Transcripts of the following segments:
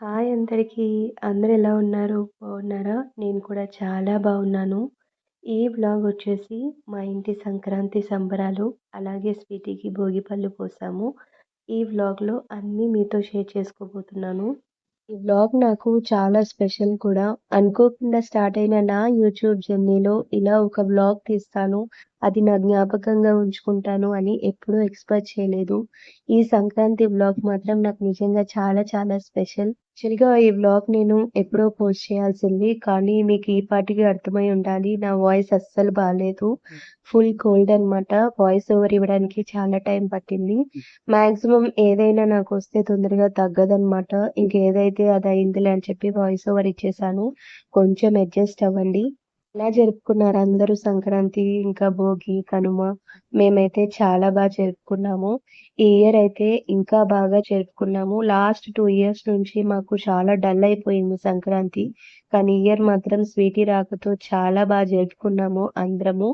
Hi అందరికీ. అందరూ ఎలా ఉన్నారు? బాగున్నారా? నేను కూడా చాలా బాగున్నాను. ఈ వ్లాగ్ వచ్చేసి మా ఇంటి సంక్రాంతి సంబరాలు, అలాగే స్వీటీకి భోగిపళ్ళు పోసాము. ఈ వ్లాగ్‌లో అన్నీ మీతో షేర్ చేసుకోబోతున్నాను. ఈ వ్లాగ్ నాకు చాలా స్పెషల్ కూడా. అనుకోకుండా స్టార్ట్ అయిన నా యూట్యూబ్ జర్నీలో ఇలా ఒక వ్లాగ్ తీస్తాను, అది నా జ్ఞాపకంగా ఉంచుకుంటాను అని ఎప్పుడూ ఎక్స్‌పెక్ట్ చేయలేదు. ఈ సంక్రాంతి వ్లాగ్ మాత్రం నాకు నిజంగా చాలా చాలా స్పెషల్. యాక్చువల్‌గా ఈ వ్లాగ్ నేను ఎప్పుడో పోస్ట్ చేయాల్సింది. కానీ మీకు ఈ పాటికి అర్థమై ఉండాలి. నా వాయిస్ అస్సలు బాలేదు. ఫుల్ కోల్డ్ అనమాట. వాయిస్ ఓవర్ ఇవ్వడానికి చాలా టైం పట్టింది. మాక్సిమం ఏదైనా నాకొస్తే తొందరగా తగ్గదనమాట. ఇంకేదైతే అదయిందిలే అని చెప్పి వాయిస్ ఓవర్ ఇచ్చేసాను. కొంచెం అడ్జస్ట్ అవ్వండి. ఎలా జరుపుకున్నారు అందరూ సంక్రాంతి, ఇంకా భోగి, కనుమ? మేమైతే చాలా జరుపుకున్నాము. ఈ ఇయర్ అయితే ఇంకా బాగా జరుపుకున్నాము. లాస్ట్ 2 ఇయర్స్ నుంచి మాకు చాలా డల్ అయిపోయింది సంక్రాంతి. కానీ ఈ ఇయర్ మాత్రం స్వీటీ రాకతో చాలా జరుపుకున్నాము అందరము.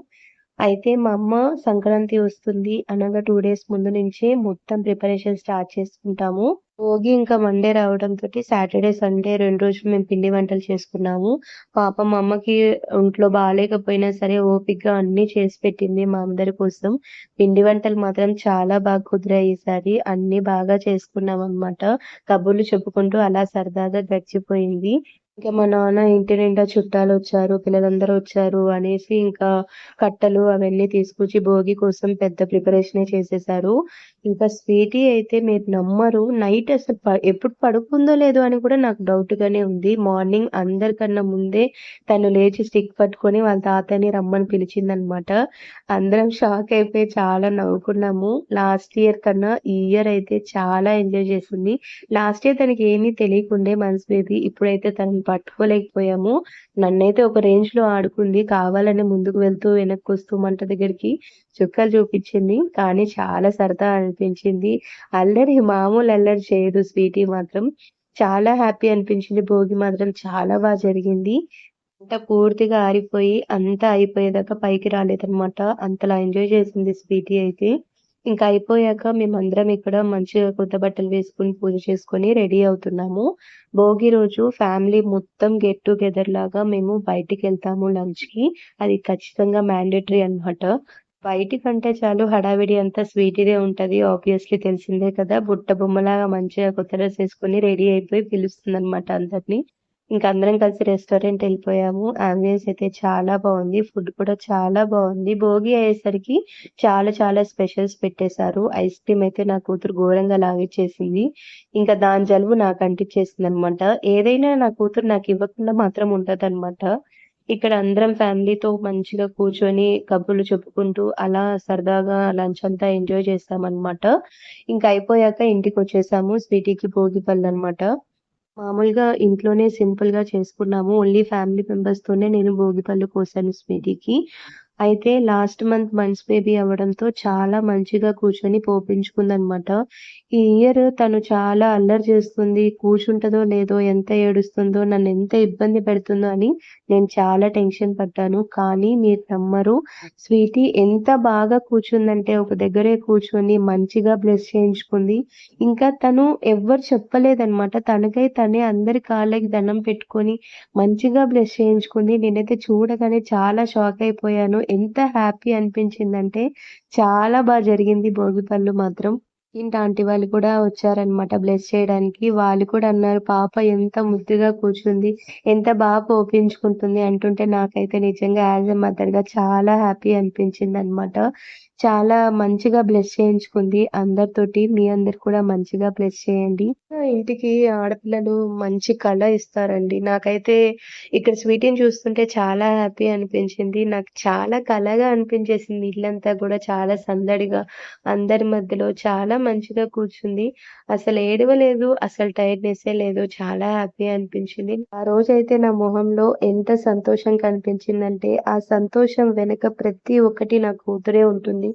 అయితే మా అమ్మ సంక్రాంతి వస్తుంది అనగా 2 డేస్ ముందు నుంచే మొత్తం ప్రిపరేషన్ స్టార్ట్ చేసుకుంటాము. భోగి ఇంకా మండే రావడంతోటి సాటర్‌డే, సండే 2 రోజులు మేము పిండి వంటలు చేసుకున్నాము. పాపం మా అమ్మకి ఒంట్లో బాలేకపోయినా సరే ఓపికగా అన్నీ చేసి పెట్టింది మా అందరి కోసం. పిండి వంటలు మాత్రం చాలా కుదిరాయి ఈసారి. అన్నీ బాగా చేసుకున్నామనమాట. కబుర్లు చెప్పుకుంటూ అలా సరదాగా గడిచిపోయింది. ఇంకా మా నాన్న ఇంటి నిండా చుట్టాలొచ్చారు, పిల్లలందరూ వచ్చారు అనేసి ఇంకా కట్టెలు అవన్నీ తీసుకొచ్చి భోగి కోసం పెద్ద ప్రిపరేషనే చేసేశారు. ఇంకా స్వీటీ అయితే మీరు నమ్మరు, నైట్ అసలు ఎప్పుడు పడుకుందో లేదో అని కూడా నాకు డౌట్‌గానే ఉంది. మార్నింగ్ అందరికన్నా ముందే తను లేచి స్టిక్ పట్టుకొని వాళ్ళ తాతయ్యని రమ్మని పిలిచిందనమాట. అందరం షాక్ అయిపోయి చాలా నవ్వుకున్నాము. లాస్ట్ ఇయర్ కన్నా ఈ ఇయర్ అయితే చాలా ఎంజాయ్ చేసింది. లాస్ట్ ఇయర్ తనకి ఏమీ తెలియకుండే మంత్స్ బేబీ. ఇప్పుడైతే తనని పట్టుకోలేకపోయాము. నన్నైతే ఒక రేంజ్‌లో ఆడుకుంది. కావాలని ముందుకు వెళ్తూ, వెనక్కొస్తూ మంట దగ్గరికి చుక్కలు చూపిచ్చింది. కానీ చాలా సరదా అనిపించింది. అల్లరి మామూలు అల్లరి చేయదు స్వీటీ మాత్రం. చాలా హ్యాపీ అనిపించింది. భోగి మాత్రం చాలా జరిగింది. మంట పూర్తిగా ఆరిపోయి అంతా అయిపోయేదాకా పైకి రాలేదనమాట. అంతలా ఎంజాయ్ చేసింది స్వీటీ అయితే. ఇంకా అయిపోయాక మేమందరం ఇక్కడ మంచిగా కొత్త బట్టలు వేసుకొని, పూజ చేసుకొని రెడీ అవుతున్నాము. భోగి రోజు ఫ్యామిలీ మొత్తం గెట్ టుగెదర్ లాగా మేము బయటికెళ్తాము లంచ్‌కి. అది ఖచ్చితంగా మ్యాండేటరీ అన్నమాట. బయటికంటే చాలు హడావిడి అంతా స్వీటీదే ఉంటది. ఆబ్వియస్‌లీ తెలిసిందే కదా! బుట్ట బొమ్మలాగా మంచిగా కొత్త డ్రెస్ ఏసుకొని రెడీ అయిపోయి పిలుస్తుందనమాట అందరిని. ఇంక అందరం కలిసి రెస్టారెంట్ ఎళ్ళిపోయాము. యాంబియన్స్ అయితే చాలా బావుంది. ఫుడ్ కూడా చాలా బావుంది. భోగి అయ్యేసరికి చాలా చాలా స్పెషల్స్ పెట్టేశారు. ఐస్ క్రీమ్ అయితే నా కూతురు ఘోరంగా లాగిచ్చేసింది. ఇంకా దాని జలుబు నాకు అంటిచ్చేసిందనమాట. ఏదైనా నా కూతురు నాకివ్వకుండా మాత్రం ఉండదనమాట. ఇక్కడ అందరం ఫ్యామిలీతో మంచిగా కూర్చొని కబుర్లు చెప్పుకుంటూ అలా సరదాగా లంచ్ అంతా ఎంజాయ్ చేశామనమాట. ఇంక అయిపోయాక ఇంటికొచ్చేసాము. స్వీటీకి భోగి పళ్ళనమాట. మామూలుగా ఇంట్లోనే సింపుల్‌గా చేసుకున్నాము. ఓన్లీ ఫ్యామిలీ మెంబర్స్‌తోనే నేను భోగిపళ్ళు పోసాను స్వీటీకి. అయితే లాస్ట్ మంత్ మంత్స్ బేబీ అవ్వడంతో చాలా మంచిగా కూర్చొని పోపించుకుందనమాట. ఈ ఇయర్ తను చాలా అల్లరి చేస్తుంది. కూర్చుంటదో లేదో, ఎంత ఏడుస్తుందో, నన్నెంత ఇబ్బంది పెడుతుందో అని నేను చాలా టెన్షన్ పడ్డాను. కానీ మీరు నమ్మరు, స్వీటీ ఎంత బాగా కూర్చుందంటే ఒక దగ్గరే కూర్చొని మంచిగా బ్లెస్ చేయించుకుంది. ఇంకా తను ఎవ్వరు చెప్పలేదనమాట. తనకై తనే అందరి కాళ్ళకి దండం పెట్టుకొని మంచిగా బ్లెస్ చేయించుకుంది. నేనైతే చూడగానే చాలా షాక్ అయిపోయాను. ఎంత హ్యాపీ అనిపించిందంటే చాలా జరిగింది భోగిపళ్ళు మాత్రం. ఇంటి ఆంటీ వాళ్ళు కూడా వచ్చారనమాట బ్లెస్ చేయడానికి. వాళ్ళు కూడా అన్నారు, "పాప ఎంత ముద్దుగా కూర్చుంది. ఎంత పోపించుకుంటుంది" అంటుంటే నాకైతే నిజంగా యాస్ ఎ మదర్‌గా చాలా హ్యాపీ అనిపించిందనమాట. చాలా మంచిగా బ్లెస్ చేయించుకుంది అందరితోటి. మీ అందరు కూడా మంచిగా బ్లెస్ చేయండి. ఇంటికి ఆడపిల్లలు మంచి కళ ఇస్తారండి. నాకైతే ఇక్కడ స్వీటీని చూస్తుంటే చాలా హ్యాపీ అనిపించింది. నాకు చాలా కళగా అనిపించేసింది. ఇల్లంతా కూడా చాలా సందడిగా, అందరి మధ్యలో చాలా మంచిగా కూర్చుంది. అసలు ఏడవలేదు, అసలు టైర్డ్‌నెస్సే లేదు. చాలా హ్యాపీ అనిపించింది. ఆ రోజైతే నా మొహంలో ఎంత సంతోషం కనిపించిందంటే, ఆ సంతోషం వెనక ప్రతి ఒక్కటి నా కూతురే ఉంటుంది.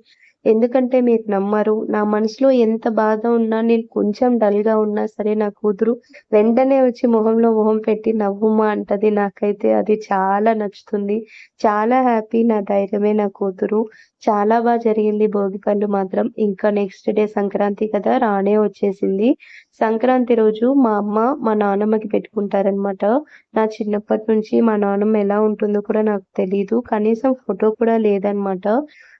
ఎందుకంటే మీరు నమ్మరు, నా మనసులో ఎంత బాధ ఉన్నా, నేను కొంచెం డల్‌గా ఉన్నా సరే నా కూతురు వెంటనే వచ్చి మొహంలో మొహం పెట్టి నవ్వుమా అంటది. నాకైతే అది చాలా నచ్చుతుంది. చాలా హ్యాపీ. నా ధైర్యమే నా కూతురు. చాలా జరిగింది భోగిపళ్ళు మాత్రం. ఇంకా నెక్స్ట్ డే సంక్రాంతి కదా! రానే వచ్చేసింది. సంక్రాంతి రోజు మా అమ్మ, మా నానమ్మకి పెట్టుకుంటారనమాట. నా చిన్నప్పటి నుంచి మా నానమ్మ ఎలా ఉంటుందో కూడా నాకు తెలీదు. కనీసం ఫోటో కూడా లేదనమాట.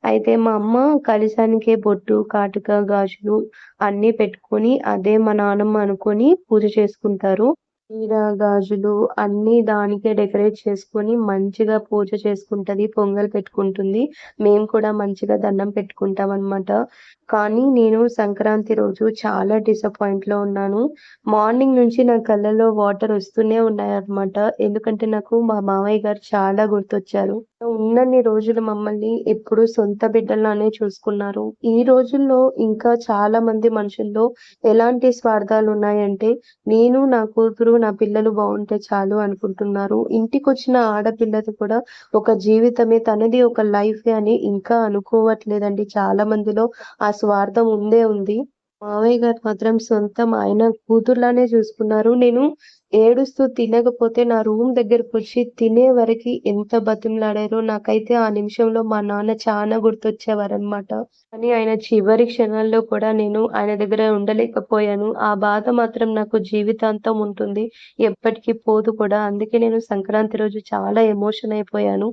అయితే మా అమ్మ కలశానికే బొట్టు, కాటుక, గాజులు అన్నీ పెట్టుకొని అదే మా నానమ్మ అనుకోని పూజ చేసుకుంటారు. చీర, గాజులు అన్నీ దానికే డెకరేట్ చేసుకొని మంచిగా పూజ చేసుకుంటది. పొంగల్ పెట్టుకుంటుంది. మేము కూడా మంచిగా దండం పెట్టుకుంటామనమాట. కానీ నేను సంక్రాంతి రోజు చాలా డిసప్పాయింట్‌లో ఉన్నాను. మార్నింగ్ నుంచి నా కళ్ళలో వాటర్ వస్తూనే ఉన్నాయన్నమాట. ఎందుకంటే నాకు మా మామయ్య గారు చాలా గుర్తొచ్చారు. ఉన్నన్ని రోజులు మమ్మల్ని ఎప్పుడూ సొంత బిడ్డల్లానే చూసుకున్నారు. ఈ రోజుల్లో ఇంకా చాలా మంది మనుషుల్లో ఎలాంటి స్వార్థాలున్నాయంటే, నేను, నా కూతురు, నా పిల్లలు బావుంటే చాలు అనుకుంటున్నారు. ఇంటికొచ్చిన ఆడపిల్లది కూడా ఒక జీవితమే, తనది ఒక లైఫే అని ఇంకా అనుకోవట్లేదండి చాలా మందిలో. ఆ స్వార్థం ఉందే ఉంది. మావయ్య గారు మాత్రం సొంతం ఆయన కూతురులానే చూసుకున్నారు. నేను ఏడుస్తూ తినకపోతే నా రూమ్ దగ్గరకొచ్చి తినే వరకి ఎంత బతిమలాడారో నాకైతే ఆ నిమిషంలో మా నాన్న చానా గుర్తొచ్చేవారనమాట. కానీ ఆయన చివరి క్షణాల్లో కూడా నేను ఆయన దగ్గర ఉండలేకపోయాను. ఆ బాధ మాత్రం నాకు జీవితాంతం ఉంటుంది. ఎప్పటికి పోదు కూడా. అందుకే నేను సంక్రాంతి రోజు చాలా ఎమోషన్ అయిపోయాను.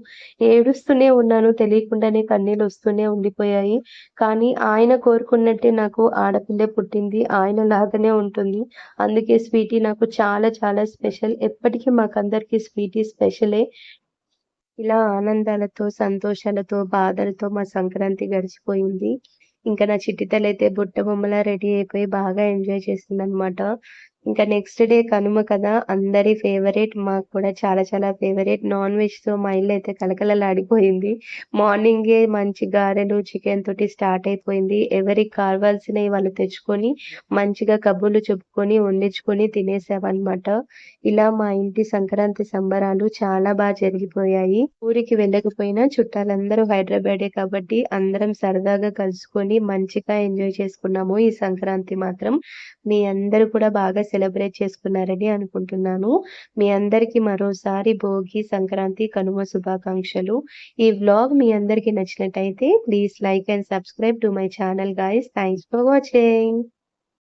ఏడుస్తూనే ఉన్నాను. తెలియకుండానే కన్నీళ్ళొస్తూనే ఉండిపోయాయి. కానీ ఆయన కోరుకున్నట్టే నాకు ఆడపిల్లే పుట్టింది. ఆయనలాగానే ఉంటుంది. అందుకే స్వీటీ నాకు చాలా చాలా స్పెషల్. ఎప్పటికి మాకందరికి స్వీటీ స్పెషలే. ఇలా ఆనందాలతో, సంతోషాలతో, బాధలతో మా సంక్రాంతి గడిచిపోయింది. ఇంకా నా చిట్టి తల్లయితే బుట్ట బొమ్మలా రెడీ అయిపోయి బాగా ఎంజాయ్ చేసిందనమాట. ఇంకా నెక్స్ట్ డే కనుమ కదా! అందరి ఫేవరెట్. మాకు కూడా చాలా చాలా ఫేవరెట్. నాన్ వెజ్‌తో మా ఇల్లయితే కళకళలాడిపోయింది. మార్నింగే మంచి గారెలు, చికెన్ తోటి స్టార్ట్ అయిపోయింది. ఎవరికి కావాల్సినయి వాళ్ళు తెచ్చుకొని, మంచిగా కబుర్లు చెప్పుకొని, వండించుకొని తినేసామనమాట. ఇలా మా ఇంటి సంక్రాంతి సంబరాలు చాలా జరిగిపోయాయి. ఊరికి వెళ్ళకపోయినా చుట్టాలందరూ హైదరాబాదే కాబట్టి అందరం సరదాగా కలుసుకొని మంచిగా ఎంజాయ్ చేసుకున్నాము ఈ సంక్రాంతి మాత్రం. మీ అందరూ కూడా బాగా సెలబ్రేట్ చేసుకున్నారని అనుకుంటున్నాను. మీ అందరికీ మరోసారి భోగి, సంక్రాంతి, కనుమ శుభాకాంక్షలు. ఈ వ్లాగ్ మీ అందరికీ నచ్చినట్టయితే please like and subscribe to my channel guys. Thanks for watching.